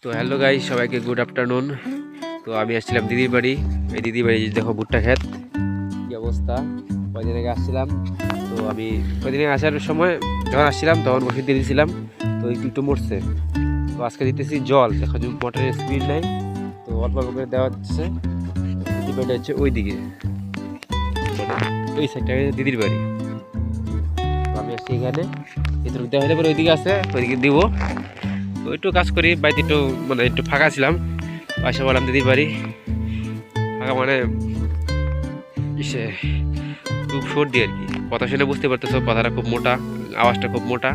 তো hello guys, সবাইকে good afternoon. তো আমি আসছিলাম দিদির বাড়ি। এই দিদির বাড়ি দেখো ভুট্টা ক্ষেত কি অবস্থা। কয়দিন আগে আসছিলাম। তো আমি কয়দিন আগে আসার সময় যখন আসছিলাম তখন ওষুধ দিয়ে দিয়েছিলাম, তো একটু একটু মরছে। তো আজকে দিতেছি জল, দেখো যে মোটরের স্পিড নাই, তো অল্প অল্প করে দেওয়া হচ্ছে। দিদির বাড়িটা হচ্ছে ওই দিকে, ওই সাইডটা দিদির বাড়ি। তো আমি আসছি এখানে, ভিতরে দেওয়া হলে পরে ওইদিকে আছে, ওইদিকে দিব। তো একটু কাজ করি বাড়িতে, একটু মানে একটু ফাঁকা ছিলাম, পাশে বললাম দিদির বাড়ি ফাঁকা মানে ইসে খুব সর্দি আর কি। কথা শুনে বুঝতে পারতেছো, কথাটা খুব মোটা, আওয়াজটা খুব মোটা।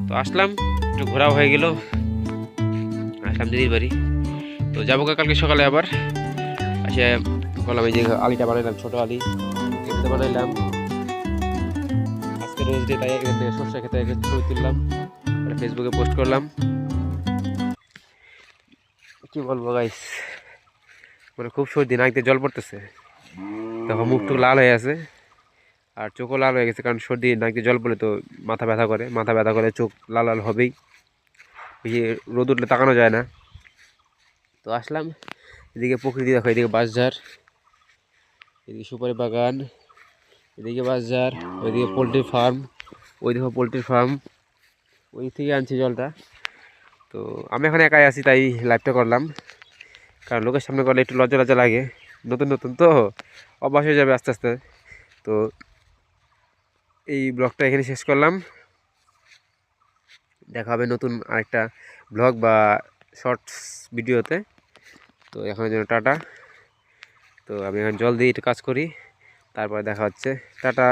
তো আসলাম, একটু ঘোরাও হয়ে গেল, আসলাম দিদির বাড়ি। তো যাবো কালকে সকালে আবার। আসে বললাম এই যে আলিটা বানাইলাম, ছোট আলি এমনিতে বানাইলাম। আজকে রোজ ডে, তাই এখান থেকে সর্ষে খেতে ছবি তুললাম, ফেসবুকে পোস্ট করলাম। কি বলবো গাইস, মানে খুব সর্দি, নাকতে জল পড়তেছে, তখন মুখটু লাল হয়ে আছে আর চোখও লাল হয়ে গেছে, কারণ সর্দি নাকে জল পড়লে তো মাথা ব্যথা করে, মাথা ব্যথা করে, চোখ লাল লাল হবেই, বেশি রোদ উঠলে তাকানো যায় না। তো আসলাম এদিকে, প্রকৃতি দেখো, এদিকে বাঁশঝাড়, এদিকে সুপারি বাগান, এদিকে বাঁশঝাড়, ওইদিকে পোলট্রি ফার্ম, ওইদিকে পোলট্রি ফার্ম, ওই থেকে আনছি জলটা। তো আমি এখন একাই আছি, তাই লাইভটা করলাম, কারণ লোকের সামনে করলে একটু লজ্জা লজ্জা লাগে, নতুন নতুন তো অভ্যাস হয়ে যাবে আস্তে আস্তে। তো এই ব্লগটা এখানে শেষ করলাম, দেখা হবে নতুন আরেকটা ব্লগ বা শর্টস ভিডিওতে। তো এখনের জন্য টাটা। তো আমি এখন জল দিয়ে একটু কাজ করি, তারপরে দেখা হচ্ছে, টাটা।